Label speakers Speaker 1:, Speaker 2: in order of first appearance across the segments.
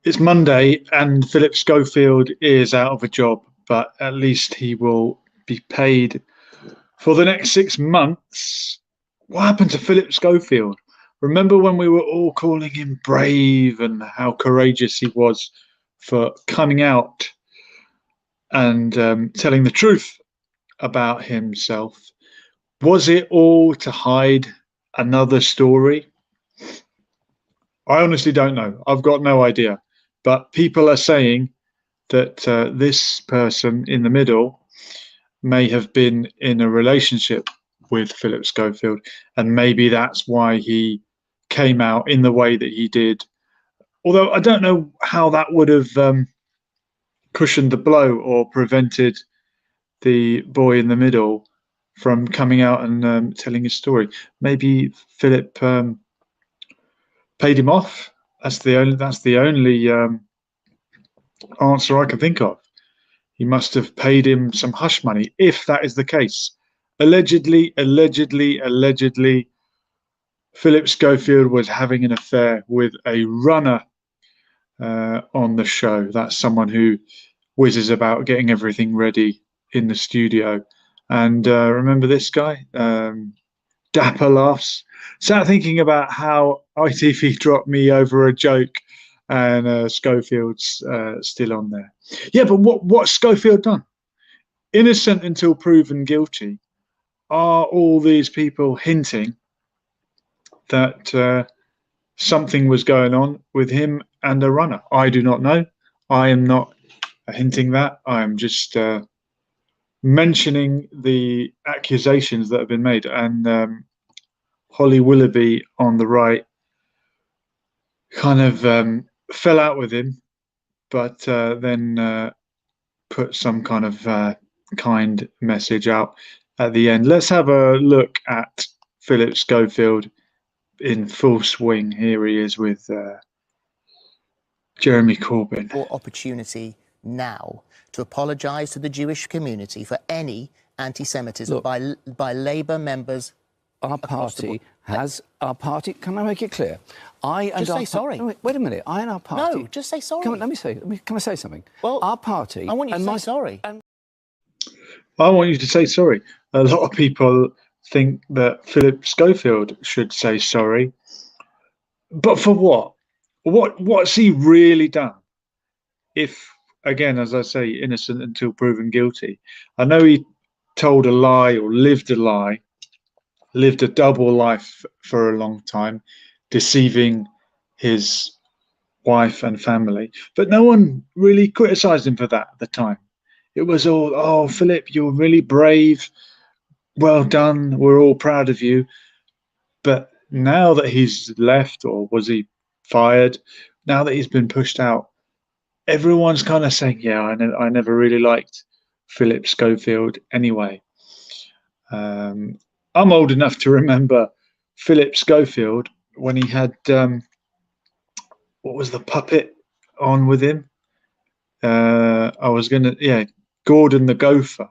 Speaker 1: It's Monday and Philip Schofield is out of a job, but at least he will be paid for the next 6 months. What happened to Philip Schofield? Remember when we were all calling him brave and how courageous he was for coming out and telling the truth about himself? Was it all to hide another story? I honestly don't know. I've got no idea. But people are saying that this person in the middle may have been in a relationship with Philip Schofield, and maybe that's why he came out in the way that he did. Although I don't know how that would have cushioned the blow or prevented the boy in the middle from coming out and telling his story. Maybe Philip paid him off. That's the only answer I can think of. He must have paid him some hush money, if that is the case. Allegedly, Philip Schofield was having an affair with a runner on the show. That's someone who whizzes about getting everything ready in the studio. And remember this guy? Dapper laughs. Sat thinking about how ITV dropped me over a joke and Schofield's still on there. Yeah, but what's Schofield done? Innocent until proven guilty. Are all these people hinting that something was going on with him and a runner? I do not know. I am not hinting that. I am just mentioning the accusations that have been made. And Holly Willoughby on the right kind of fell out with him, but then put some kind of kind message out at the end. Let's have a look at Philip Schofield in full swing. Here he is with Jeremy Corbyn.
Speaker 2: Or opportunity now to apologise to the Jewish community for any anti-Semitism by Labour members.
Speaker 3: Our party has our party. Can I make it clear?
Speaker 2: Just say sorry.
Speaker 3: No, wait a minute. I and our party.
Speaker 2: No, just say sorry.
Speaker 3: Come on, let me say. Can I say something?
Speaker 2: Well,
Speaker 3: our party.
Speaker 2: I want you to say sorry.
Speaker 1: I want you to say sorry. A lot of people think that Philip Schofield should say sorry, but for what? What's he really done? If, again, as I say, innocent until proven guilty. I know he told a lie or lived a lie, lived a double life for a long time, deceiving his wife and family. But no one really criticised him for that at the time. It was all, oh, Philip, you're really brave. Well done. We're all proud of you. But now that he's left, or was he fired? Now that he's been pushed out, everyone's kind of saying, yeah, I never really liked Philip Schofield anyway. I'm old enough to remember Philip Schofield when he had, what was the puppet on with him? Gordon the Gopher.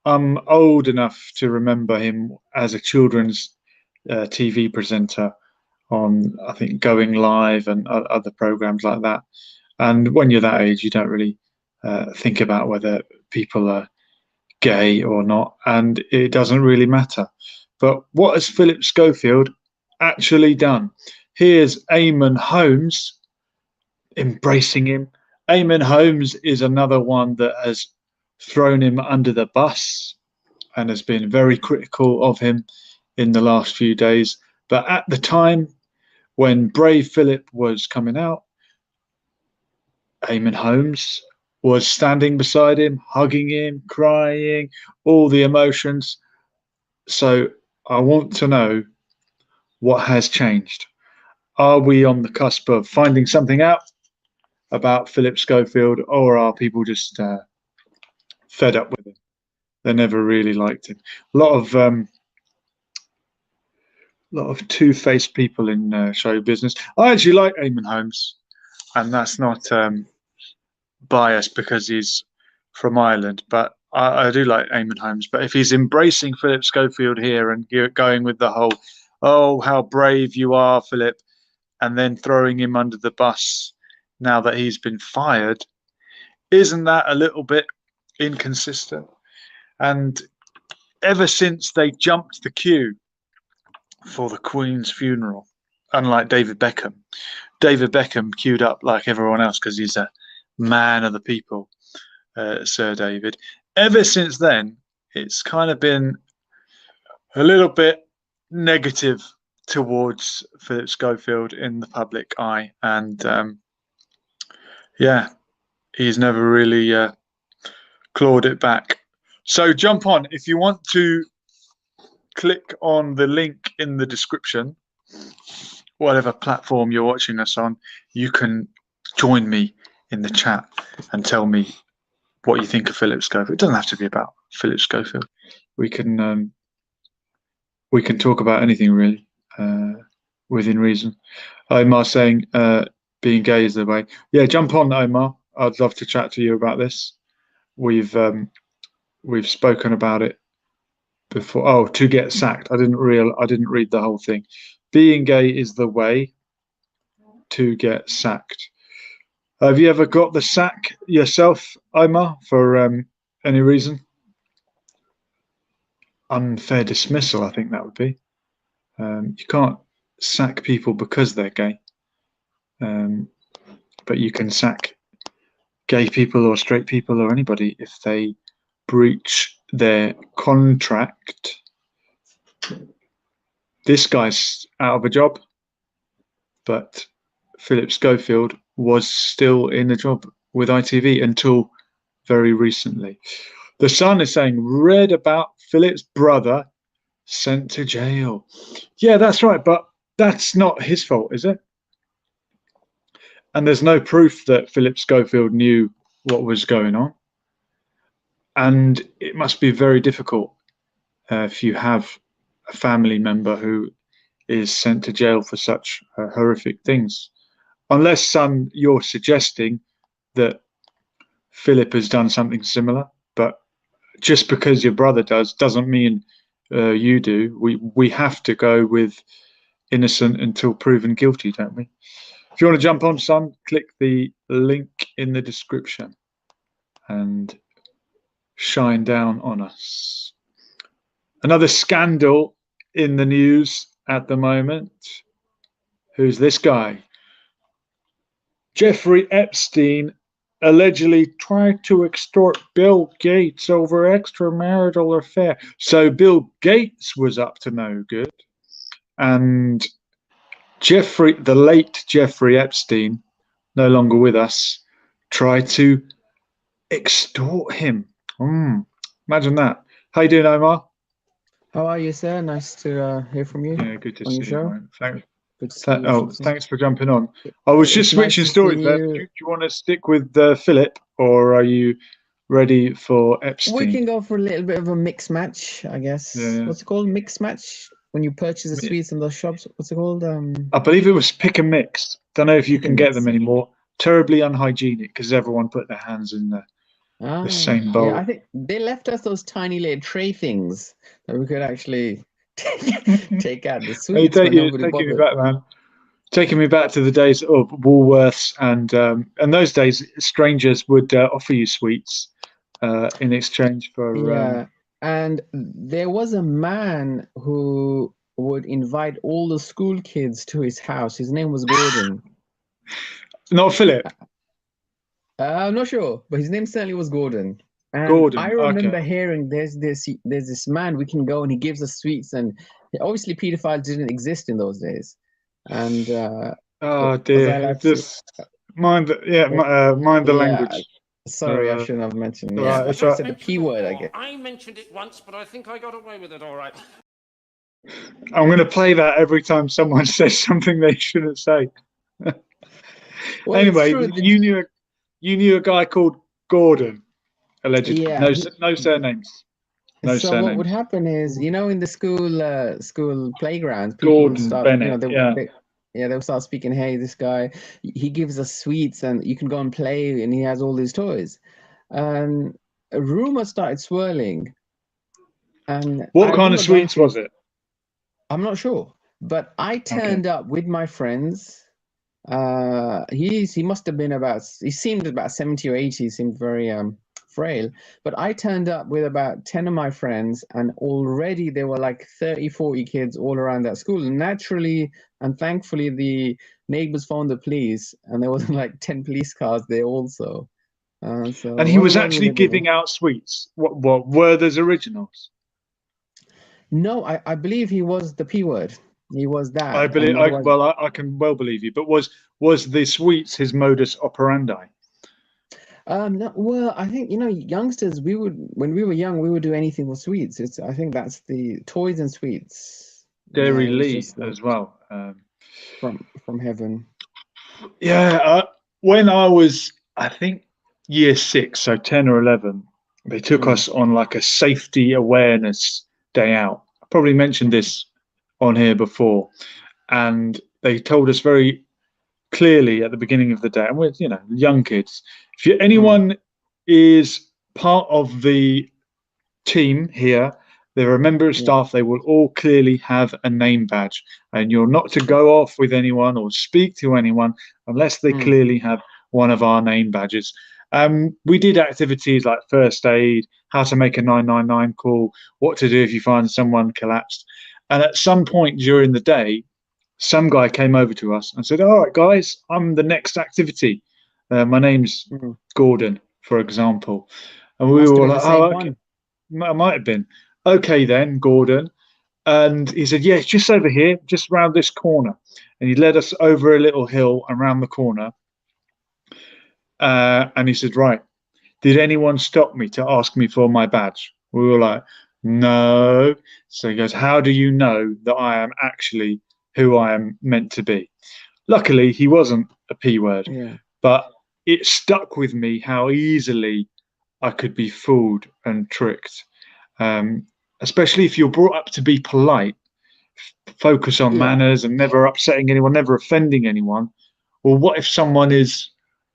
Speaker 1: I'm old enough to remember him as a children's TV presenter on, I think, Going Live and other programs like that. And when you're that age, you don't really think about whether people are gay or not, and it doesn't really matter. But what has Philip Schofield actually done? Here's Eamon Holmes embracing him. Eamon Holmes is another one that has thrown him under the bus and has been very critical of him in the last few days. But at the time when Brave Philip was coming out, Eamon Holmes was standing beside him, hugging him, crying, all the emotions. So I want to know what has changed. Are we on the cusp of finding something out about Philip Schofield, or are people just fed up with him? They never really liked him. A lot of two-faced people in show business. I actually like Eamon Holmes, and that's not biased because he's from Ireland, but I do like Eamon Holmes. But if he's embracing Philip Schofield here and going with the whole, oh, how brave you are, Philip, and then throwing him under the bus now that he's been fired. Isn't that a little bit inconsistent? And ever since they jumped the queue for the Queen's funeral, unlike David Beckham queued up like everyone else because he's a man of the people, Sir David. Ever since then, it's kind of been a little bit negative towards Philip Schofield in the public eye, and yeah, he's never really clawed it back. So jump on if you want to. Click on the link in the description. Whatever platform you're watching us on, you can join me in the chat and tell me what you think of Philip Schofield. It doesn't have to be about Philip Schofield. We can talk about anything really, within reason. Omar saying being gay is the way. Yeah, jump on, Omar. I'd love to chat to you about this. We've spoken about it before. Oh, to get sacked. I didn't read the whole thing. Being gay is the way to get sacked. Have you ever got the sack yourself, Omar, for any reason? Unfair dismissal, I think that would be. You can't sack people because they're gay, but you can sack gay people or straight people or anybody if they breach their contract. This guy's out of a job, but Philip Schofield was still in a job with ITV until very recently. The Sun is saying, read about Philip's brother sent to jail. Yeah, that's right, but that's not his fault, is it? And there's no proof that Philip Schofield knew what was going on. And it must be very difficult if you have a family member who is sent to jail for such horrific things. Unless, son, you're suggesting that Philip has done something similar, but just because your brother does doesn't mean you do. We have to go with innocent until proven guilty, don't we? If you want to jump on, son, click the link in the description and shine down on us. Another scandal in the news at the moment. Who's this guy? Jeffrey Epstein allegedly tried to extort Bill Gates over extramarital affair. So Bill Gates was up to no good, and the late Jeffrey Epstein, no longer with us, tried to extort him. Imagine that. How you doing, Omar?
Speaker 4: How are you, sir? Nice to hear from you.
Speaker 1: Yeah, good to see you. Thanks.
Speaker 4: Good to see you.
Speaker 1: Thanks for jumping on. I was just switching stories there. Do you want to stick with Philip, or are you ready for Epstein?
Speaker 4: We can go for a little bit of a mix match, I guess.
Speaker 1: Yeah.
Speaker 4: What's it called? Mix match? When you purchase the sweets in those shops, what's it called?
Speaker 1: I believe it was pick and mix. Don't know if you can get them anymore. Terribly unhygienic because everyone put their hands in the same bowl.
Speaker 4: Yeah, I think they left us those tiny little tray things that we could actually take out the sweets.
Speaker 1: Taking me back, man. Taking me back to the days of Woolworths, and those days, strangers would offer you sweets in exchange for.
Speaker 4: Yeah, and there was a man who would invite all the school kids to his house. His name was Gordon.
Speaker 1: Not Philip.
Speaker 4: I'm not sure, but his name certainly was Gordon. And
Speaker 1: Gordon.
Speaker 4: I remember hearing there's this man we can go and he gives us sweets, and obviously pedophiles didn't exist in those days. And
Speaker 1: oh dear, just mind the language.
Speaker 4: Sorry, I shouldn't have mentioned. Yeah, I said the P word. I guess
Speaker 5: I mentioned it once, but I think I got away with it all right.
Speaker 1: I'm going to play that every time someone says something they shouldn't say.
Speaker 4: Well,
Speaker 1: anyway, you knew a guy called Gordon, allegedly.
Speaker 4: Yeah,
Speaker 1: no surnames. No
Speaker 4: so
Speaker 1: surnames.
Speaker 4: what would happen is, in the school playgrounds,
Speaker 1: people Gordon start, Bennett,
Speaker 4: they would start speaking. Hey, this guy, he gives us sweets, and you can go and play, and he has all these toys. And a rumor started swirling. And
Speaker 1: what kind of sweets was it?
Speaker 4: I'm not sure, but I turned up with my friends. He must have been he seemed about 70 or 80, he seemed very frail. But I turned up with about 10 of my friends, and already there were like 30, 40 kids all around that school. And naturally and thankfully, the neighbors phoned the police, and there was like 10 police cars there also. So
Speaker 1: And
Speaker 4: it
Speaker 1: he was
Speaker 4: wasn't very
Speaker 1: actually
Speaker 4: lively.
Speaker 1: giving out sweets. What were those originals?
Speaker 4: No, I believe he was the P word. He was
Speaker 1: I
Speaker 4: that,
Speaker 1: believe.
Speaker 4: and he was.
Speaker 1: I can well believe you. But was the sweets his modus operandi?
Speaker 4: No, well, I think, youngsters, when we were young, we would do anything for sweets. I think that's the toys and sweets. Yeah,
Speaker 1: Dairy
Speaker 4: it was
Speaker 1: Lee
Speaker 4: just like
Speaker 1: as well.
Speaker 4: from heaven.
Speaker 1: Yeah. When I was, I think, year six, so 10 or 11, they took
Speaker 4: Mm,
Speaker 1: us on like a safety awareness day out. I probably mentioned
Speaker 4: mm,
Speaker 1: this on here before, and they told us very clearly at the beginning of the day, and we're young kids. If
Speaker 4: mm,
Speaker 1: anyone is part of the team here, they're a member of
Speaker 4: yeah,
Speaker 1: staff, they will all clearly have a name badge, and you're not to go off with anyone or speak to anyone unless they
Speaker 4: mm,
Speaker 1: clearly have one of our name badges. We did activities like first aid, how to make a 999 call, what to do if you find someone collapsed. And at some point during the day, some guy came over to us and said, "All right, guys, I'm the next activity. My name's
Speaker 4: mm.
Speaker 1: Gordon, for example." And we
Speaker 4: Must
Speaker 1: were
Speaker 4: have
Speaker 1: all
Speaker 4: been the
Speaker 1: like, "Oh,
Speaker 4: same
Speaker 1: okay.
Speaker 4: one.
Speaker 1: Might have been. Okay then, Gordon." And he said, "Yeah, it's just over here, just round this corner." And he led us over a little hill and round the corner. And he said, "Right, did anyone stop me to ask me for my badge?" We were like, "No." So he goes, "How do you know that I am actually who I am meant to be?" Luckily, he wasn't a P word,
Speaker 4: Yeah.
Speaker 1: but it stuck with me how easily I could be fooled and tricked. Um, Especially if you're brought up to be polite, focus on
Speaker 4: Yeah.
Speaker 1: manners and never upsetting anyone, never offending anyone. Well, what if someone is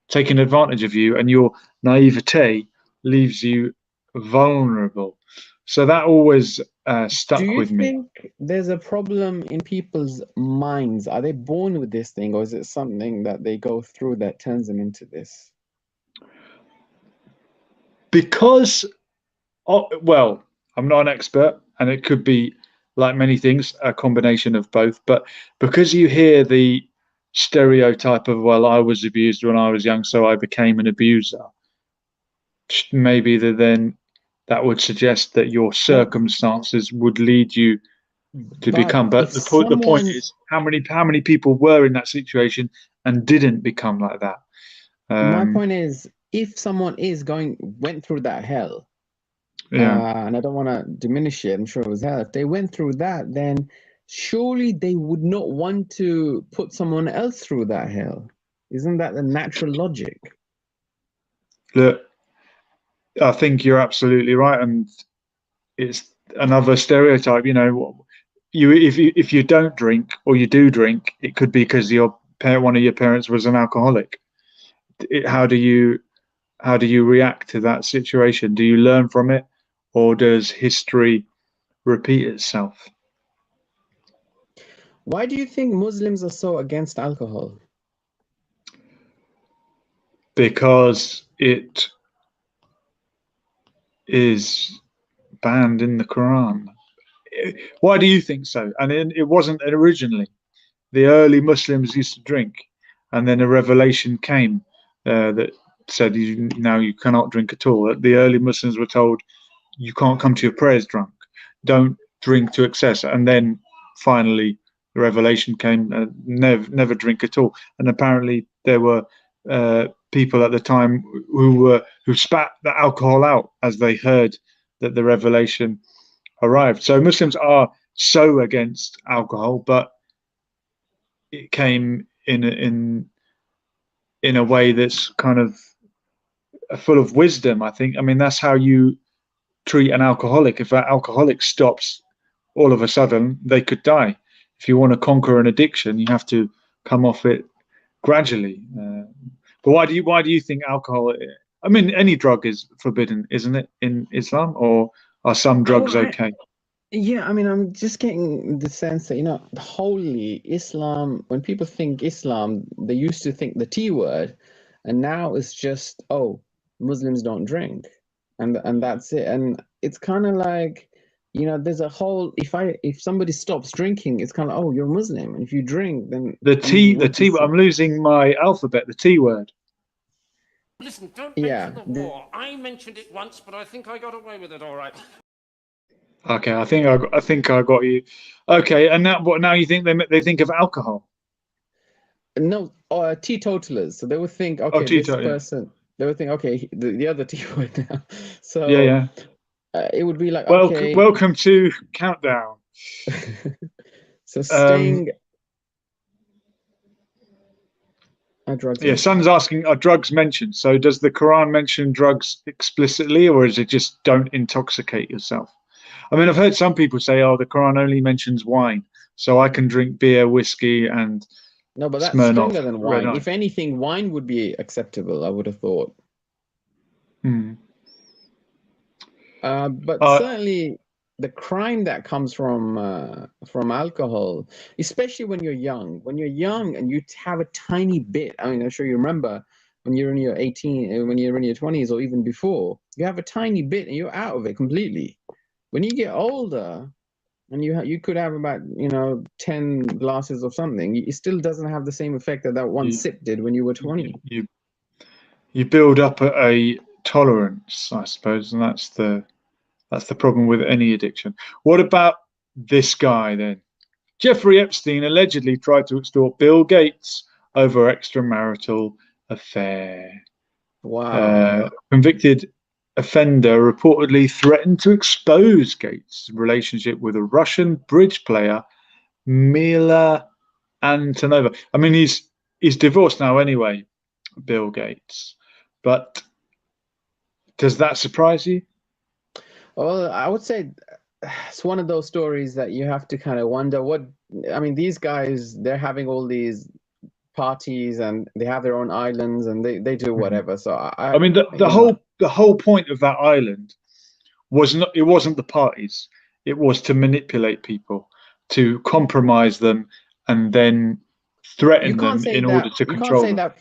Speaker 1: taking advantage of you and your naivete leaves you vulnerable? So that always
Speaker 4: Do
Speaker 1: stuck
Speaker 4: you
Speaker 1: with me.
Speaker 4: think there's a problem in people's minds? Are they born with this thing, or is it something that they go through that turns them into this?
Speaker 1: Because, well, I'm not an expert, and it could be like many things, a combination of both. But because you hear the stereotype of, well, I was abused when I was young, so I became an abuser, maybe then that would suggest that your
Speaker 4: But
Speaker 1: circumstances would lead you to
Speaker 4: but
Speaker 1: become.
Speaker 4: if
Speaker 1: But the point
Speaker 4: someone,
Speaker 1: is, how many people were in that situation and didn't become like that?
Speaker 4: my
Speaker 1: Um,
Speaker 4: point is, if someone went through that hell,
Speaker 1: yeah.
Speaker 4: and I don't want to diminish it, I'm sure it was hell. If they went through that, then surely they would not want to put someone else through that hell. Isn't that the natural logic?
Speaker 1: Look, I think you're absolutely right, and it's another stereotype. If you don't drink or you do drink, it could be because one of your parents was an alcoholic. How do you react to that situation? Do you learn from it, or does history repeat itself?
Speaker 4: Why do you think Muslims are so against alcohol?
Speaker 1: Because it is banned in the Quran. Why do you think so? And it wasn't originally. The early Muslims used to drink, and then a revelation came that said now you cannot drink at all. The early Muslims were told you can't come to your prayers drunk, don't drink to excess, and then finally the revelation came, never drink at all. And apparently there were people at the time who spat the alcohol out as they heard that the revelation arrived. So Muslims are so against alcohol, but it came in a way that's kind of full of wisdom. I think. I mean, that's how you treat an alcoholic. If an alcoholic stops, all of a sudden they could die. If you want to conquer an addiction, you have to come off it gradually. But why do you think alcohol? I mean, any drug is forbidden, isn't it, in Islam, or are some
Speaker 4: Well,
Speaker 1: drugs okay?
Speaker 4: Yeah, I mean, I'm just getting the sense that, holy Islam, when people think Islam, they used to think the T word, and now it's just, oh, Muslims don't drink. And that's it. And it's kind of like, there's a whole, if somebody stops drinking, it's kind of, oh, you're Muslim. And if you drink, then you
Speaker 1: The
Speaker 4: would be
Speaker 1: T. I'm losing my alphabet. The T word.
Speaker 5: Listen, don't
Speaker 4: yeah.
Speaker 5: mention the war. I mentioned it once, but I think I got away with it all right.
Speaker 1: Okay, I think I got you. Okay, and now what? Now you think they think of alcohol?
Speaker 4: No, teetotalers. So they would think,
Speaker 1: Oh,
Speaker 4: okay, this
Speaker 1: Tito. Yeah,
Speaker 4: person, they would think, okay, the other T word now.
Speaker 1: yeah,
Speaker 4: So
Speaker 1: yeah.
Speaker 4: it would be like,
Speaker 1: Welcome,
Speaker 4: okay.
Speaker 1: welcome to Countdown.
Speaker 4: So
Speaker 1: Um,
Speaker 4: Sting, are drugs
Speaker 1: yeah,
Speaker 4: mentioned?
Speaker 1: Son's asking, are drugs mentioned? So does the Quran mention drugs explicitly, or is it just don't intoxicate yourself? I mean, I've heard some people say, oh, the Quran only mentions wine, so I can drink beer, whiskey, and
Speaker 4: No, but that's
Speaker 1: Smirnoff
Speaker 4: stronger than
Speaker 1: red
Speaker 4: wine.
Speaker 1: eye.
Speaker 4: If anything, wine would be acceptable, I would have thought.
Speaker 1: Hmm.
Speaker 4: But
Speaker 1: Uh,
Speaker 4: certainly the crime that comes from alcohol, especially when you're young. When you're young and you have a tiny bit, I mean, I'm sure you remember when you're in your 18, when you're in your 20s or even before, you have a tiny bit and you're out of it completely. When you get older, and you could have about 10 glasses of something, it still doesn't have the same effect that one
Speaker 1: you,
Speaker 4: sip did when you were 20.
Speaker 1: you you build up a tolerance, I suppose, and that's the problem with any addiction. What about this guy then? Jeffrey Epstein allegedly tried to extort Bill Gates over extramarital affair.
Speaker 4: Wow.
Speaker 1: Convicted offender reportedly threatened to expose Gates' relationship with a Russian bridge player, Mila Antonova. I mean, he's divorced now anyway, Bill Gates. But does that surprise you?
Speaker 4: Well, I would say it's one of those stories that you have to kind of wonder what, I mean, these guys, they're having all these parties and they have their own islands and they do
Speaker 1: Mhm.
Speaker 4: whatever. So
Speaker 1: I mean,
Speaker 4: you know,
Speaker 1: the whole point of that island was not, it wasn't the parties. It was to manipulate people, to compromise them, and then
Speaker 4: you
Speaker 1: threaten
Speaker 4: can't
Speaker 1: them
Speaker 4: say
Speaker 1: in order
Speaker 4: that,
Speaker 1: to control them.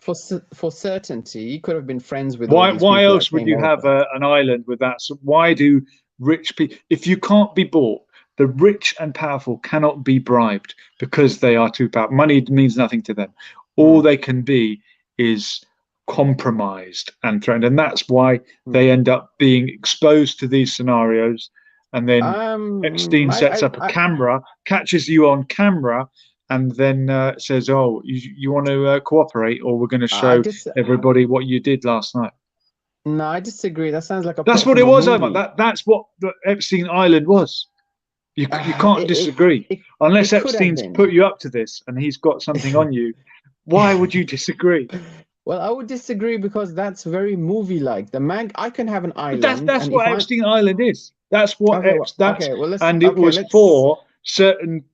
Speaker 4: for certainty. He could have been friends with all these
Speaker 1: Why
Speaker 4: people that
Speaker 1: else would
Speaker 4: came
Speaker 1: you have
Speaker 4: over.
Speaker 1: an island with that? So why do rich people, if you can't be bought, the rich and powerful cannot be bribed because they are too powerful. Money means nothing to them. All
Speaker 4: Hmm.
Speaker 1: they can be is compromised and threatened. And that's why
Speaker 4: Hmm.
Speaker 1: they end up being exposed to these scenarios. And then Epstein sets up a
Speaker 4: I
Speaker 1: camera, catches you on camera, and then says, "Oh, you want to cooperate, or we're going to
Speaker 4: I
Speaker 1: show
Speaker 4: dis
Speaker 1: everybody what you did last night."
Speaker 4: no, I disagree. That sounds like a
Speaker 1: That's
Speaker 4: plot
Speaker 1: what
Speaker 4: from
Speaker 1: it
Speaker 4: a
Speaker 1: was, Omar.
Speaker 4: movie.
Speaker 1: That's what the Epstein Island was. You can't
Speaker 4: It,
Speaker 1: disagree unless
Speaker 4: it could have
Speaker 1: Epstein's put
Speaker 4: been.
Speaker 1: you up to this and he's got something on you. Why would you disagree?
Speaker 4: Well, I would disagree because that's very movie-like. I can have an
Speaker 1: But
Speaker 4: island,
Speaker 1: that's
Speaker 4: and if
Speaker 1: what
Speaker 4: I'm
Speaker 1: Epstein Island is. That's what
Speaker 4: okay, well,
Speaker 1: that's
Speaker 4: okay, well,
Speaker 1: and it was
Speaker 4: let's
Speaker 1: for certain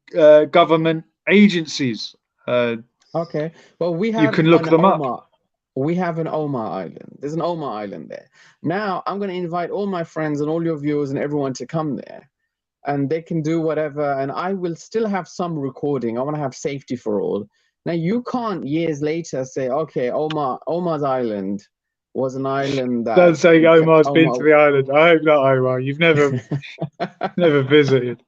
Speaker 1: government agencies.
Speaker 4: okay. Well,
Speaker 1: You can look them up.
Speaker 4: We have an Omar Island. There's an Omar Island there. Now, I'm going to invite all my friends and all your viewers and everyone to come there, and they can do whatever, and I will still have some recording. I want to have safety for all. Now, you can't years later say, okay, Omar's Island was an island
Speaker 1: Don't
Speaker 4: that
Speaker 1: say Omar's been to
Speaker 4: Omar.
Speaker 1: the island. I hope not, Omar. You've never visited.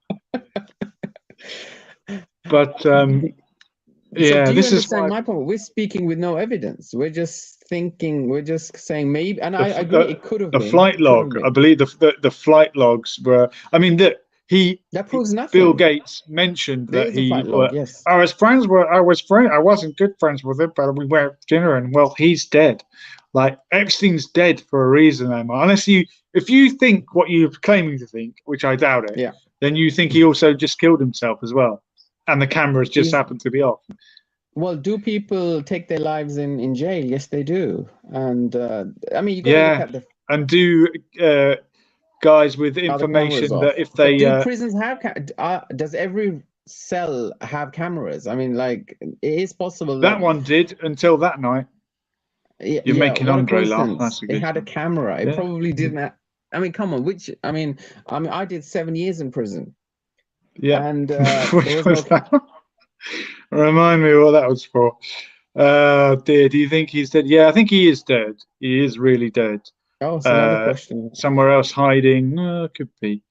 Speaker 1: But
Speaker 4: So
Speaker 1: yeah,
Speaker 4: do you
Speaker 1: this is
Speaker 4: understand
Speaker 1: why
Speaker 4: my point? We're speaking with no evidence. We're just thinking, we're just saying maybe, and
Speaker 1: the
Speaker 4: I agree, it could have
Speaker 1: the
Speaker 4: been.
Speaker 1: flight
Speaker 4: It could have
Speaker 1: log. I
Speaker 4: been.
Speaker 1: believe the flight logs were. I mean,
Speaker 4: That proves
Speaker 1: Bill
Speaker 4: nothing.
Speaker 1: Gates mentioned
Speaker 4: There
Speaker 1: that
Speaker 4: is a flight log, yes.
Speaker 1: I wasn't good friends with him, but we went to dinner, and well, he's dead. Like Epstein's dead for a reason, Omar. If you think what you're claiming to think, which I doubt it,
Speaker 4: Yeah.
Speaker 1: then you think he also just killed himself as well, and the cameras just
Speaker 4: Is
Speaker 1: happened to be off.
Speaker 4: Well, do people take their lives in jail? Yes, they do. And I mean, you got to look
Speaker 1: Yeah,
Speaker 4: at the
Speaker 1: and do guys with
Speaker 4: other cameras
Speaker 1: information
Speaker 4: off.
Speaker 1: that if
Speaker 4: But
Speaker 1: they
Speaker 4: do prisons have does every cell have cameras? I mean, like it is possible
Speaker 1: that
Speaker 4: that
Speaker 1: one did until that night. You're
Speaker 4: yeah,
Speaker 1: making
Speaker 4: what a
Speaker 1: Andre laugh.
Speaker 4: coincidence.
Speaker 1: That's a
Speaker 4: It
Speaker 1: good
Speaker 4: had a
Speaker 1: sign.
Speaker 4: camera. It
Speaker 1: Yeah.
Speaker 4: probably didn't I mean, come on, I did 7 years in prison.
Speaker 1: Yeah.
Speaker 4: And
Speaker 1: Which
Speaker 4: there was
Speaker 1: was
Speaker 4: no.
Speaker 1: that? Remind me what that was for. Dear, do you think he's dead? Yeah, I think he is dead. He is really dead.
Speaker 4: Oh, it's another question.
Speaker 1: Somewhere else hiding. Could be.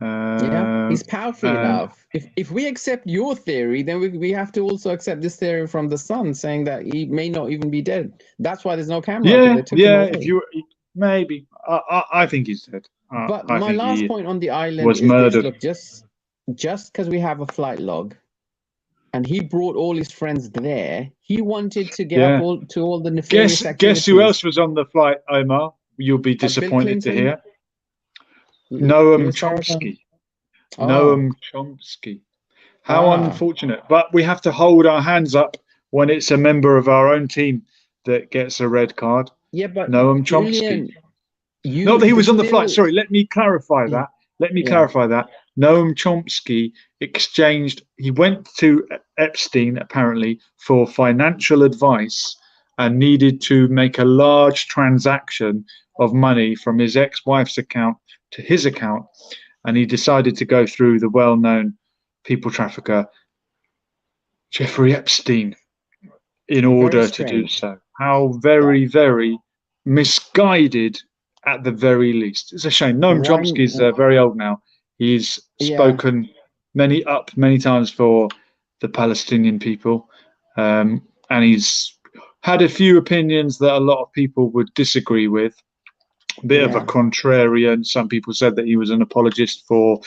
Speaker 4: Yeah,
Speaker 1: Um,
Speaker 4: he's powerful
Speaker 1: and
Speaker 4: enough. If we accept your theory, then we have to also accept this theory from the Sun, saying that he may not even be dead. That's why there's no camera, because
Speaker 1: yeah,
Speaker 4: they took him
Speaker 1: yeah.
Speaker 4: away.
Speaker 1: If you maybe, I think he's dead.
Speaker 4: But
Speaker 1: I
Speaker 4: my
Speaker 1: think
Speaker 4: last
Speaker 1: he
Speaker 4: point on the island
Speaker 1: was
Speaker 4: is this:
Speaker 1: murdered.
Speaker 4: look, just because we have a flight log, and he brought all his friends there, he wanted to get up
Speaker 1: Yeah.
Speaker 4: all the nefarious
Speaker 1: Guess who
Speaker 4: activities.
Speaker 1: else was on the flight, Omar? You'll be
Speaker 4: Bill
Speaker 1: disappointed to
Speaker 4: Clinton,
Speaker 1: hear. Noam
Speaker 4: Louis Farrakhan.
Speaker 1: Chomsky.
Speaker 4: Oh,
Speaker 1: Noam Chomsky. How unfortunate. But we have to hold our hands up when it's a member of our own team that gets a red card.
Speaker 4: yeah, but
Speaker 1: Noam
Speaker 4: Julian,
Speaker 1: Chomsky. Not that he was on the flight.
Speaker 4: still,
Speaker 1: Sorry, let me clarify that. Let me clarify that. Noam Chomsky he went to Epstein apparently for financial advice and needed to make a large transaction of money from his ex-wife's account to his account. And he decided to go through the well-known people trafficker, Jeffrey Epstein, in order to do so. How very, very misguided at the very least. It's a shame. Noam Chomsky's very old now. He's spoken many times for the Palestinian people, and he's had a few opinions that a lot of people would disagree with. A bit of a contrarian. Some people said that he was an apologist for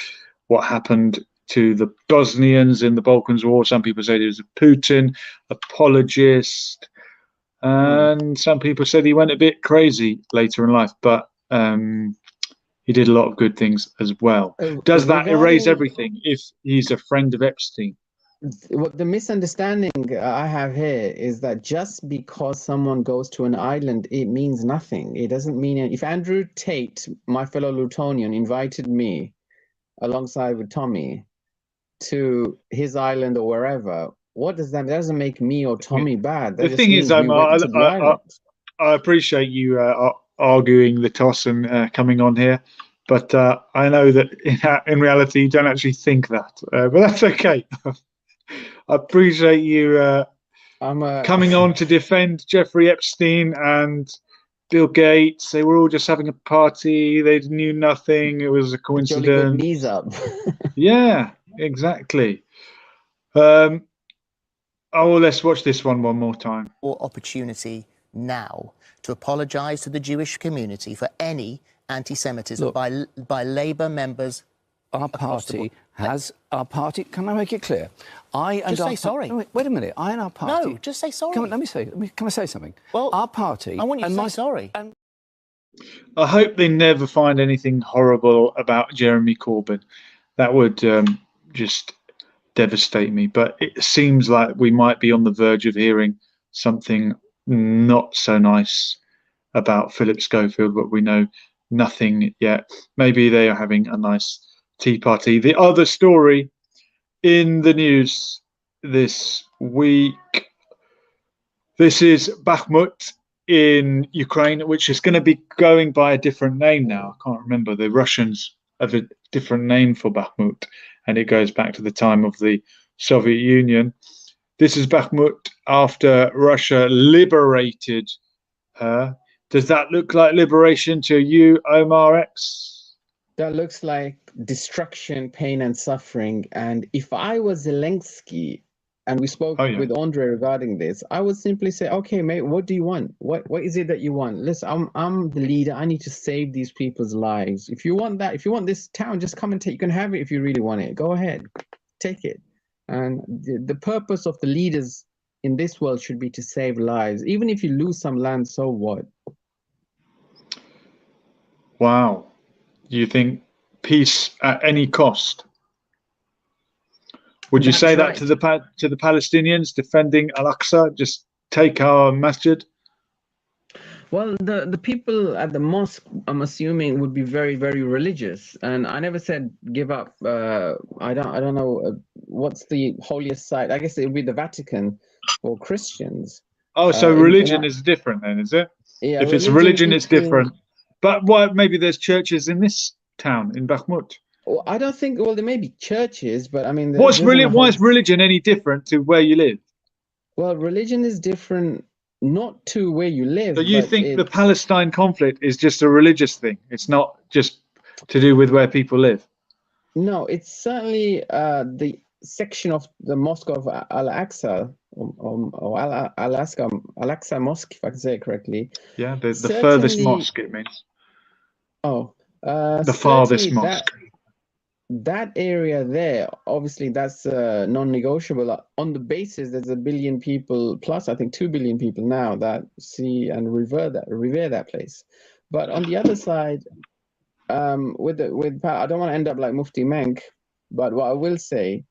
Speaker 1: what happened to the Bosnians in the Balkans War. Some people said he was a Putin apologist. And some people said he went a bit crazy later in life, but he did a lot of good things as well. Does that erase everything if he's a friend of Epstein?
Speaker 4: What the misunderstanding I have here is that just because someone goes to an island, it means nothing. It doesn't mean if Andrew Tate, my fellow Lutonian, invited me alongside with Tommy to his island or wherever, what does that? That doesn't make me or Tommy bad. That
Speaker 1: The
Speaker 4: just
Speaker 1: thing
Speaker 4: means
Speaker 1: is,
Speaker 4: we went to the island.
Speaker 1: I appreciate you arguing the toss and coming on here, but I know that in reality you don't actually think that. But that's okay. I appreciate you coming on to defend Jeffrey Epstein and Bill Gates. They were all just having a party. They knew nothing. It was a coincidence.
Speaker 4: Jolly good knees up.
Speaker 1: Yeah, exactly. Let's watch this one more time.
Speaker 2: Opportunity now to apologise to the Jewish community for any anti-Semitism by Labour members.
Speaker 3: Our party has our party. Can I make it clear?
Speaker 2: Just say sorry.
Speaker 3: No, wait a minute. I and our party.
Speaker 2: No, just say sorry.
Speaker 3: Come on, can I say something?
Speaker 2: Well,
Speaker 3: our party.
Speaker 2: I want you to say sorry.
Speaker 1: I hope they never find anything horrible about Jeremy Corbyn. That would just devastate me. But it seems like we might be on the verge of hearing something not so nice about Philip Schofield, but we know nothing yet. Maybe they are having a nice tea party. The other story in the news this week, this is Bakhmut in Ukraine, which is going to be going by a different name now. I can't remember. The Russians have a different name for Bakhmut, and it goes back to the time of the Soviet Union. This is Bakhmut after Russia liberated her. Does that look like liberation to you, Omar X?
Speaker 4: That looks like destruction, pain, and suffering. And if I was Zelensky, and we spoke with Andre regarding this, I would simply say, okay, mate, what do you want? What is it that you want? Listen, I'm the leader. I need to save these people's lives. If you want that, if you want this town, just come and take. You can have it if you really want it. Go ahead, take it. And the purpose of the leaders in this world should be to save lives. Even if you lose some land, so what?
Speaker 1: Wow. You think peace at any cost? Would you say that to the Palestinians defending Al-Aqsa? Just take our masjid?
Speaker 4: Well, the people at the mosque, I'm assuming, would be very, very religious. And I never said give up. I don't know what's the holiest site. I guess it would be the Vatican for Christians.
Speaker 1: Oh, so religion is different then, is it?
Speaker 4: Yeah,
Speaker 1: if it's religion, it's different. But maybe there's churches in this town, in Bakhmut.
Speaker 4: I don't think. Well, there may be churches, but I mean,
Speaker 1: What's
Speaker 4: there's
Speaker 1: really
Speaker 4: a
Speaker 1: why
Speaker 4: whole.
Speaker 1: is religion any different to where you live?
Speaker 4: Well, religion is different, not to where you
Speaker 1: So
Speaker 4: live,
Speaker 1: you
Speaker 4: but
Speaker 1: think the
Speaker 4: it's
Speaker 1: Palestine conflict is just a religious thing? It's not just to do with where people live.
Speaker 4: no, it's certainly the section of the mosque of Al-Aqsa, or Al-Aqsa Mosque, if I can say it correctly.
Speaker 1: Yeah, the furthest
Speaker 4: Certainly,
Speaker 1: mosque it means.
Speaker 4: oh,
Speaker 1: The
Speaker 4: certainly
Speaker 1: farthest mosque.
Speaker 4: that area there, obviously that's non-negotiable on the basis there's 1 billion people plus, I think 2 billion people now that see and revere that place. But on the other side, I don't want to end up like Mufti Menk, but what I will say,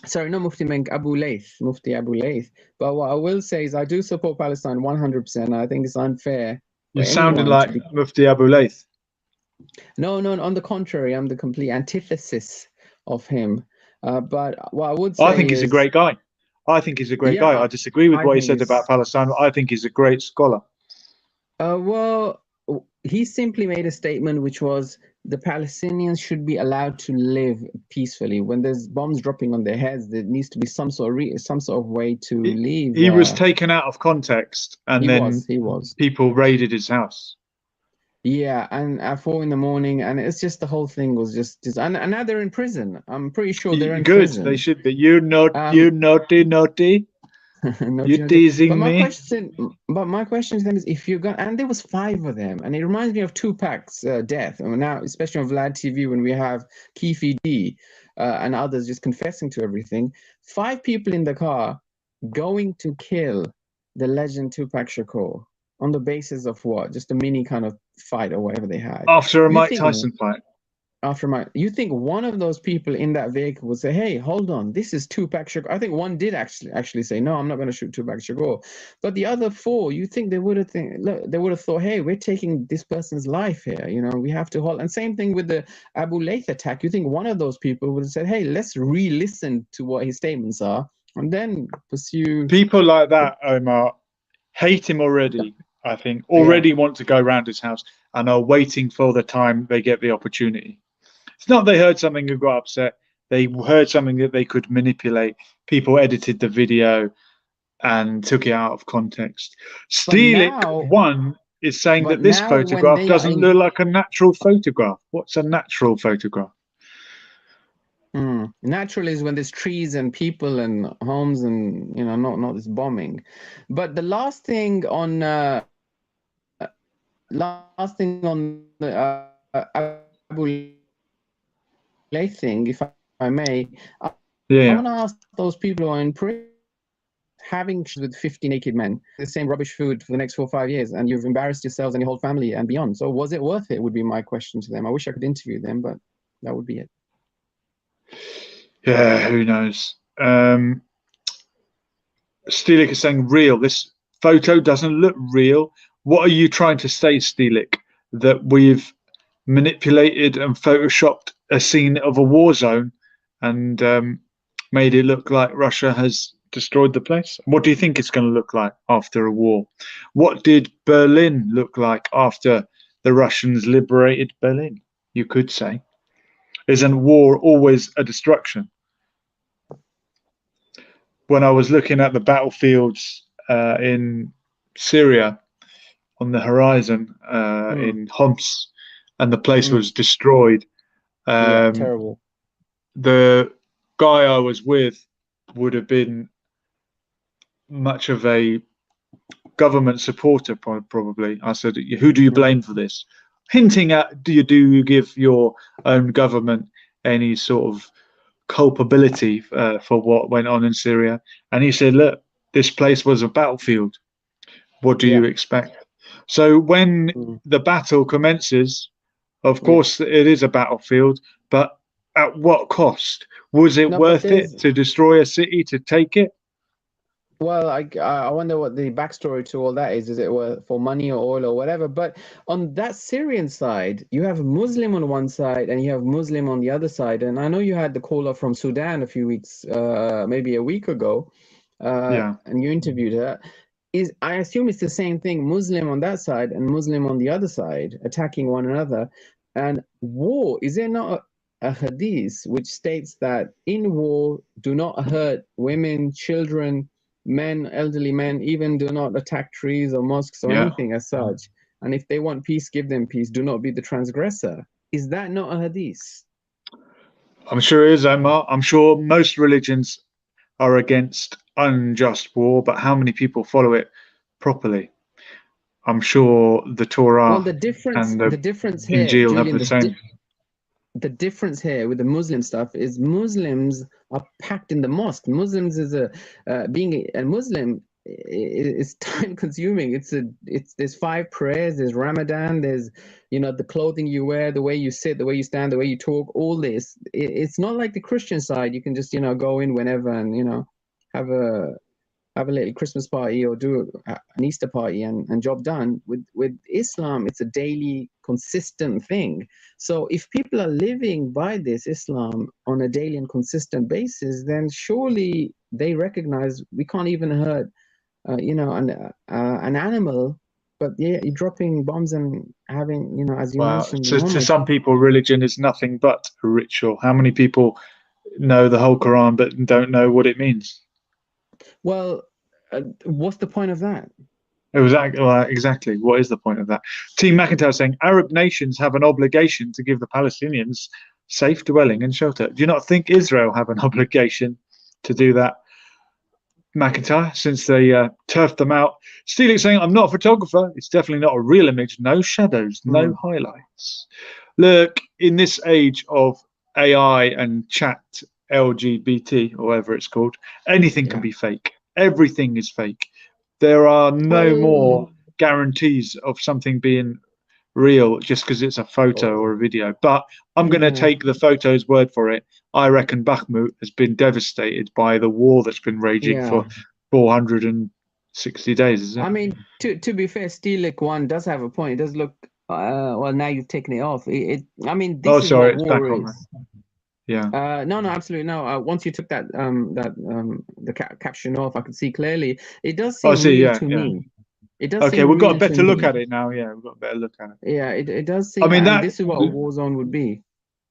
Speaker 4: sorry, not Mufti Menk, Mufti Abu Layth. But what I will say is I do support Palestine 100%. I think it's unfair for
Speaker 1: You sounded
Speaker 4: anyone to
Speaker 1: like
Speaker 4: be.
Speaker 1: Mufti Abu Layth.
Speaker 4: No, on the contrary, I'm the complete antithesis of him. But what I would
Speaker 1: I
Speaker 4: say
Speaker 1: think he's a
Speaker 4: is,
Speaker 1: great guy. I think he's a great
Speaker 4: yeah,
Speaker 1: guy. I disagree with
Speaker 4: I
Speaker 1: what he
Speaker 4: think
Speaker 1: said about
Speaker 4: it's,
Speaker 1: Palestine. I think he's a great scholar.
Speaker 4: well, he simply made a statement which was the Palestinians should be allowed to live peacefully. When there's bombs dropping on their heads, there needs to be some sort of way to leave.
Speaker 1: He was taken out of context, and then
Speaker 4: He was.
Speaker 1: people raided his house.
Speaker 4: Yeah, and at 4 in the morning, and it's just the whole thing was just and now they're in prison. I'm pretty sure they're in
Speaker 1: Good,
Speaker 4: prison.
Speaker 1: they should be. You naughty.
Speaker 4: No
Speaker 1: You're
Speaker 4: joking.
Speaker 1: teasing me.
Speaker 4: But my question to them is, if you're going, and there was 5 of them, and it reminds me of Tupac's death. And now, especially on Vlad TV, when we have Keefe D and others just confessing to everything, 5 people in the car going to kill the legend Tupac Shakur on the basis of what? Just a mini kind of fight or whatever they had.
Speaker 1: After a
Speaker 4: You
Speaker 1: Mike
Speaker 4: think
Speaker 1: Tyson fight.
Speaker 4: you think one of those people in that vehicle would say, hey, hold on, this is Tupac Shakur? I think one did actually say, no, I'm not going to shoot Tupac Shakur. But the other 4, you think they would have thought, hey, we're taking this person's life here, we have to hold. And same thing with the Abu Layth attack. You think one of those people would have said, hey, let's re-listen to what his statements are and then pursue.
Speaker 1: People like that, Omar, hate him already. I think already want to go round his house and are waiting for the time they get the opportunity. It's not they heard something and got upset. They heard something that they could manipulate. People edited the video and took it out of context. Steelic one is saying that this photograph doesn't look like a natural photograph. What's a natural photograph?
Speaker 4: Natural is when there's trees and people and homes and not this bombing. But the last thing on the Abu Layth thing, if I may, I want to ask those people who are in prison having with 50 naked men, the same rubbish food for the next 4 or 5 years, and you've embarrassed yourselves and your whole family and beyond. So was it worth it, would be my question to them. I wish I could interview them, but that would be it.
Speaker 1: Yeah, who knows? Steelic is saying real. This photo doesn't look real. What are you trying to say, Steelic? That we've manipulated and photoshopped a scene of a war zone and made it look like Russia has destroyed the place? What do you think it's going to look like after a war? What did Berlin look like after the Russians liberated Berlin? You could say. Isn't war always a destruction? When I was looking at the battlefields in Syria on the horizon in Homs, and the place was destroyed.
Speaker 4: Terrible.
Speaker 1: The guy I was with would have been much of a government supporter, probably. I said, who do you blame for this? Hinting at, do you give your own government any sort of culpability for what went on in Syria? And he said, look, this place was a battlefield. What do you expect? So when the battle commences, of course, it is a battlefield, but at what cost? Was it worth it to destroy a city, to take it?
Speaker 4: Well, I wonder what the backstory to all that is. Is it for money or oil or whatever? But on that Syrian side, you have Muslim on one side and you have Muslim on the other side. And I know you had the caller from Sudan a few weeks, maybe a week ago, and you interviewed her. I assume it's the same thing, Muslim on that side and Muslim on the other side, attacking one another. And war, is there not a hadith which states that in war, do not hurt women, children, men, elderly men, even do not attack trees or mosques or
Speaker 1: Yeah.
Speaker 4: anything as such. And if they want peace, give them peace. Do not be the transgressor. Is that not a hadith?
Speaker 1: I'm sure it is, Omar. I'm sure most religions are against unjust war, but how many people follow it properly? I'm sure the Torah
Speaker 4: Well, the difference
Speaker 1: and the
Speaker 4: here,
Speaker 1: Injil have
Speaker 4: Julian,
Speaker 1: the same.
Speaker 4: the difference here with the Muslim stuff is Muslims are packed in the mosque. Muslims is being a Muslim is time consuming. It's there's 5 prayers, there's Ramadan, there's the clothing you wear, the way you sit, the way you stand, the way you talk, all this. It's not like the Christian side. You can just go in whenever and have a little Christmas party or do an Easter party and job done. With Islam, it's a daily consistent thing. So if people are living by this Islam on a daily and consistent basis, then surely they recognize we can't even hurt an animal, but yeah, you're dropping bombs and having as you
Speaker 1: Well,
Speaker 4: mentioned,
Speaker 1: to
Speaker 4: Muhammad.
Speaker 1: some people, religion is nothing but a ritual. How many people know the whole Quran but don't know what it means?
Speaker 4: Well, what's the point of that?
Speaker 1: Exactly. What is the point of that? Team McIntyre saying Arab nations have an obligation to give the Palestinians safe dwelling and shelter. Do you not think Israel have an obligation to do that, McIntyre, since they turfed them out? Steelix saying, I'm not a photographer. It's definitely not a real image. No shadows, no highlights. Look, in this age of AI and chat LGBT, or whatever it's called, anything can be fake. Everything is fake. There are no more guarantees of something being real just because it's a photo or a video. But I'm going to take the photo's word for it. I reckon Bakhmut has been devastated by the war that's been raging for 460 days, is it?
Speaker 4: I mean, to be fair, Steelic one does have a point. It does look well, now you've taken it off. I mean, this is
Speaker 1: sorry,
Speaker 4: what
Speaker 1: it's back
Speaker 4: war
Speaker 1: on
Speaker 4: is.
Speaker 1: Yeah.
Speaker 4: No, absolutely no. Once you took that the caption off, I could see clearly. It does seem real to me. It does
Speaker 1: Okay,
Speaker 4: seem
Speaker 1: we've got a
Speaker 4: real
Speaker 1: better
Speaker 4: to
Speaker 1: look
Speaker 4: me.
Speaker 1: at it now. Yeah, we've got a better look at it.
Speaker 4: Yeah, it does seem.
Speaker 1: I mean,
Speaker 4: and this is what a war zone would be.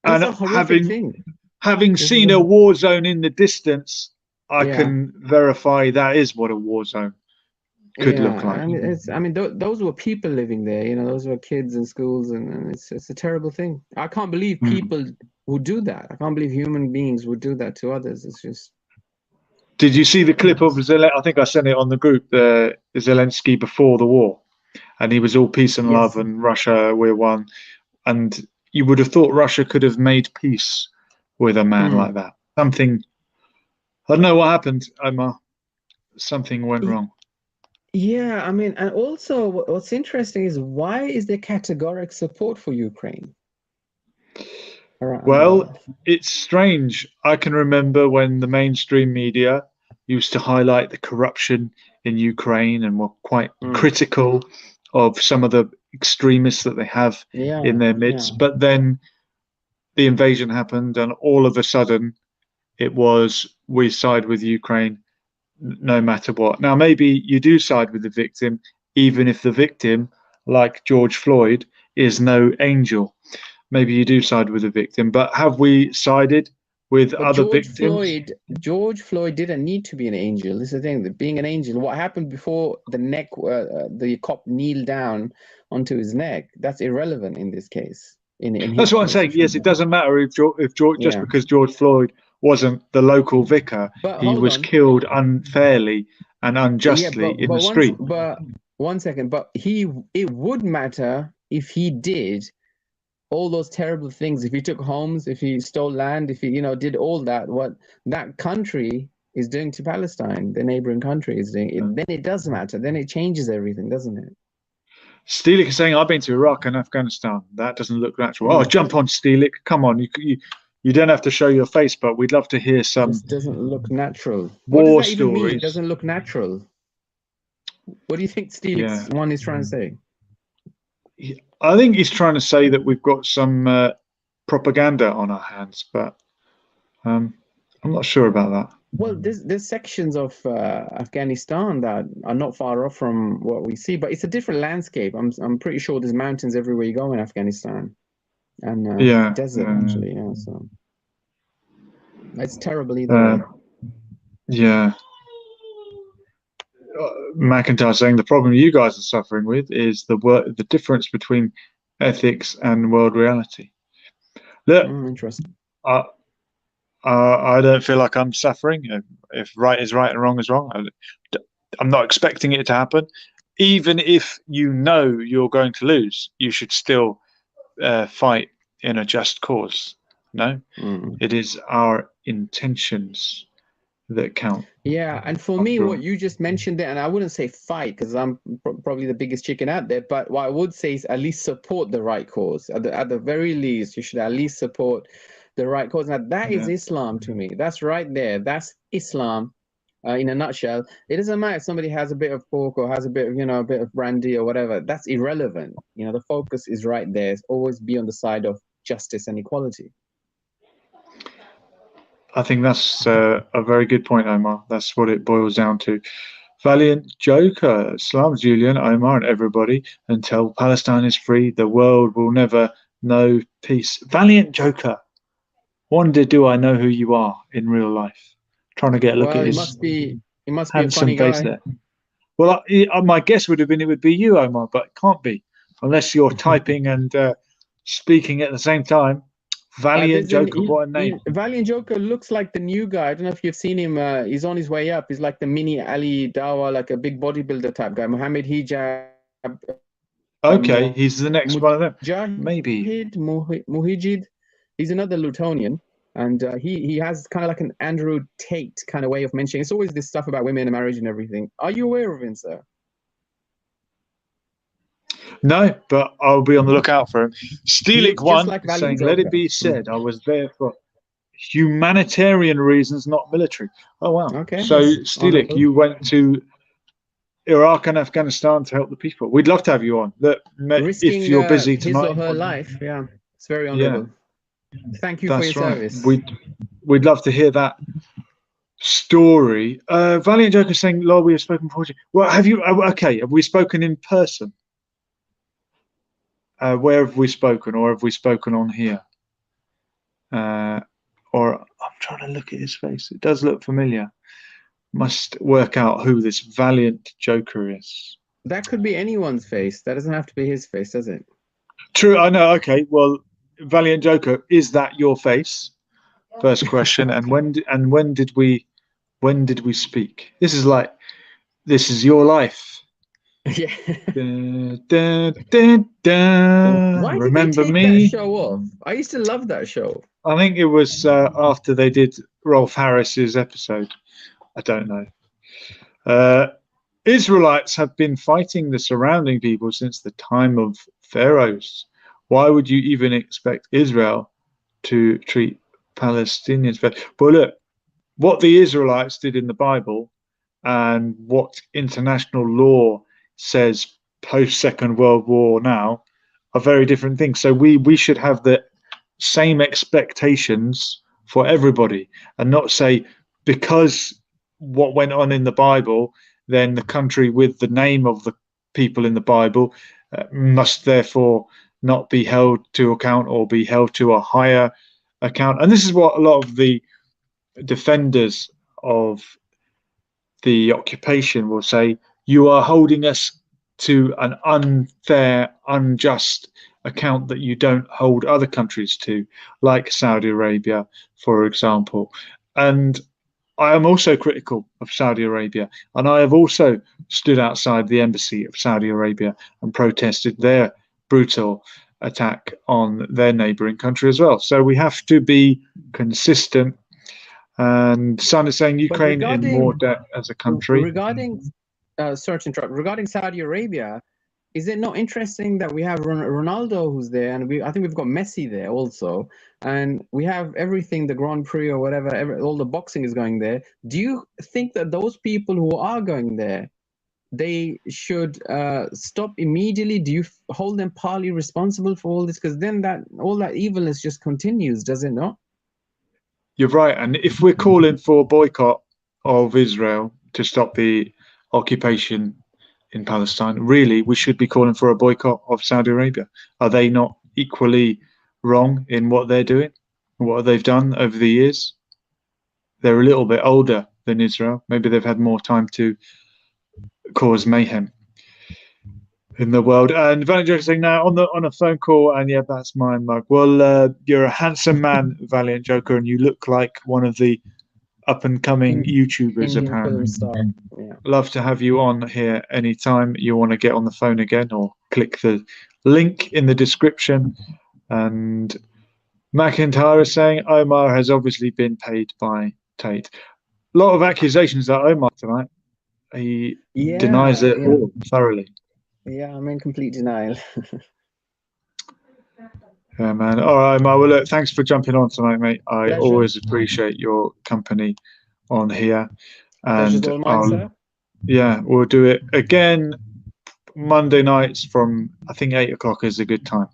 Speaker 4: And it's a horrific thing.
Speaker 1: Having seen a war zone in the distance, I can verify that is what a war zone could look like.
Speaker 4: I mean, those were people living there. Those were kids in schools, and it's a terrible thing. I can't believe people would do that. I can't believe human beings would do that to others. It's just.
Speaker 1: Did you see the clip of Zelensky? I think I sent it on the group. Zelensky before the war, and he was all peace and love, and Russia, we're one. And you would have thought Russia could have made peace with a man like that. Something, I don't know what happened, Omar. Something went wrong.
Speaker 4: Yeah, I mean, and also what's interesting is why is there categoric support for Ukraine?
Speaker 1: Well, it's strange. I can remember when the mainstream media used to highlight the corruption in Ukraine and were quite critical of some of the extremists that they have in their midst. But then the invasion happened, and all of a sudden it was we side with Ukraine no matter what. Now, maybe you do side with the victim, even if the victim, like George Floyd, is no angel. Maybe you do side with the victim, but have we sided with other victims?
Speaker 4: George Floyd didn't need to be an angel. This is the thing, that being an angel, what happened before the cop kneeled down onto his neck, that's irrelevant in this case.
Speaker 1: That's what I'm saying. Yes, it doesn't matter if George just because George Floyd wasn't the local vicar, he was killed unfairly and unjustly in the street.
Speaker 4: But 1 second, but it would matter if he did all those terrible things, if he took homes, if he stole land, if he did all that, what that country is doing to Palestine, the neighboring country is doing, then it does matter. Then it changes everything, doesn't it?
Speaker 1: Steelic is saying, I've been to Iraq and Afghanistan. That doesn't look natural. Oh, jump on, Steelic. Come on. You don't have to show your face, but we'd love to hear some.
Speaker 4: This doesn't look natural.
Speaker 1: War
Speaker 4: what does that even
Speaker 1: stories.
Speaker 4: mean? It doesn't look natural. What do you think Steelic's one is trying to say?
Speaker 1: I think he's trying to say that we've got some propaganda on our hands, but I'm not sure about that.
Speaker 4: Well, there's sections of Afghanistan that are not far off from what we see, but it's a different landscape. I'm pretty sure there's mountains everywhere you go in Afghanistan. and
Speaker 1: Yeah.
Speaker 4: desert actually. Yeah, so it's terrible either
Speaker 1: Uh,
Speaker 4: way.
Speaker 1: yeah. McIntyre saying the problem you guys are suffering with is the difference between ethics and world reality. Look,
Speaker 4: Interesting.
Speaker 1: I don't feel like I'm suffering. If right is right and wrong is wrong, I'm not expecting it to happen. Even if you know you're going to lose, you should still fight in a just cause. No, it is our intentions that count.
Speaker 4: Yeah, and for me, what you just mentioned there, and I wouldn't say fight because I'm probably the biggest chicken out there, but what I would say is at least support the right cause. At the very least, you should at least support the right cause. Now, that is Islam to me. That's right there. That's Islam in a nutshell. It doesn't matter if somebody has a bit of pork or has a bit of, a bit of brandy or whatever. That's irrelevant. The focus is right there. It's always be on the side of justice and equality.
Speaker 1: I think that's a very good point, Omar. That's what it boils down to. Valiant Joker, slams Julian, Omar, and everybody. Until Palestine is free, the world will never know peace. Valiant Joker. Wonder do I know who you are in real life? Trying to get a look at his
Speaker 4: he must be a
Speaker 1: handsome
Speaker 4: funny
Speaker 1: face
Speaker 4: guy.
Speaker 1: there. Well, my guess would have been it would be you, Omar, but it can't be unless you're typing and speaking at the same time. Valiant Joker, what a name!
Speaker 4: Valiant Joker looks like the new guy. I don't know if you've seen him. He's on his way up. He's like the mini Ali Dawa, like a big bodybuilder type guy. Mohammed Hijab.
Speaker 1: Okay, he's the next one of them. Maybe.
Speaker 4: Muhijid. He's another Lutonian. And he has kind of like an Andrew Tate kind of way of mentioning. It's always this stuff about women and marriage and everything. Are you aware of him, sir?
Speaker 1: No, but I'll be on the lookout for him. Steelic one
Speaker 4: like
Speaker 1: saying, "Let it be said, I was there for humanitarian reasons, not military." Oh wow!
Speaker 4: Okay.
Speaker 1: So Steelic, you went to Iraq and Afghanistan to help the people. We'd love to have you on.
Speaker 4: Risking
Speaker 1: if you're busy tonight,
Speaker 4: his or her life. Yeah, it's very honourable. Yeah. Thank you for your service.
Speaker 1: We'd love to hear that story. Valiant Joker saying, "Lord, we have spoken before." Well, have you? Okay, have we spoken in person? Where have we spoken, or have we spoken on here? Or I'm trying to look at his face. It does look familiar. Must work out who this Valiant Joker is.
Speaker 4: That could be anyone's face. That doesn't have to be his face, does it?
Speaker 1: True, I know. Okay, well, Valiant Joker, is that your face? First question. And when did we speak? This is your life.
Speaker 4: Yeah.
Speaker 1: Why Remember
Speaker 4: did they take
Speaker 1: me?
Speaker 4: that show off? I used to love that show.
Speaker 1: I think it was after they did Rolf Harris's episode. I don't know. Israelites have been fighting the surrounding people since the time of pharaohs. Why would you even expect Israel to treat Palestinians fair? But look, what the Israelites did in the Bible and what international law says post Second World War now are very different things. So we should have the same expectations for everybody and not say because what went on in the Bible, then the country with the name of the people in the Bible must therefore not be held to account or be held to a higher account. And this is what a lot of the defenders of the occupation will say: you are holding us to an unfair, unjust account that you don't hold other countries to, like Saudi Arabia, for example. And I am also critical of Saudi Arabia, and I have also stood outside the embassy of Saudi Arabia and protested their brutal attack on their neighboring country as well. So we have to be consistent. And Sun is saying Ukraine in more debt as a country.
Speaker 4: Regarding Saudi Arabia, is it not interesting that we have Ronaldo who's there, and I think we've got Messi there also, and we have everything, the Grand Prix or whatever, all the boxing is going there. Do you think that those people who are going there, they should stop immediately? Do you hold them partly responsible for all this? Because then all that evilness just continues, does it not?
Speaker 1: You're right. And if we're calling for a boycott of Israel to stop the occupation in Palestine, really, we should be calling for a boycott of Saudi Arabia. Are they not equally wrong in what they're doing, what they've done over the years. They're a little bit older than Israel. Maybe they've had more time to cause mayhem in the world. And Valiant Joker saying now on a phone call, and yeah, that's my mug. Well, you're a handsome man, Valiant Joker, and you look like one of the up and coming YouTubers.
Speaker 4: Indian
Speaker 1: Apparently,
Speaker 4: film star. Yeah.
Speaker 1: love to have you on here anytime you want to get on the phone again, or click the link in the description. And McIntyre is saying Omar has obviously been paid by Tate. A lot of accusations at Omar tonight. He denies it all thoroughly.
Speaker 4: Yeah, I'm in complete denial.
Speaker 1: Yeah, man. All right, Omar. Well, look, thanks for jumping on tonight, mate. I
Speaker 4: Pleasure.
Speaker 1: always appreciate your company on here. And
Speaker 4: Pleasure's all mine, sir.
Speaker 1: yeah, we'll do it again Monday nights from, I think, 8 o'clock is a good time.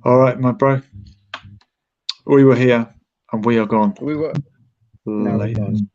Speaker 1: All right, my bro. We were here and we are gone.
Speaker 4: We were. Now we're
Speaker 1: Later.
Speaker 4: gone.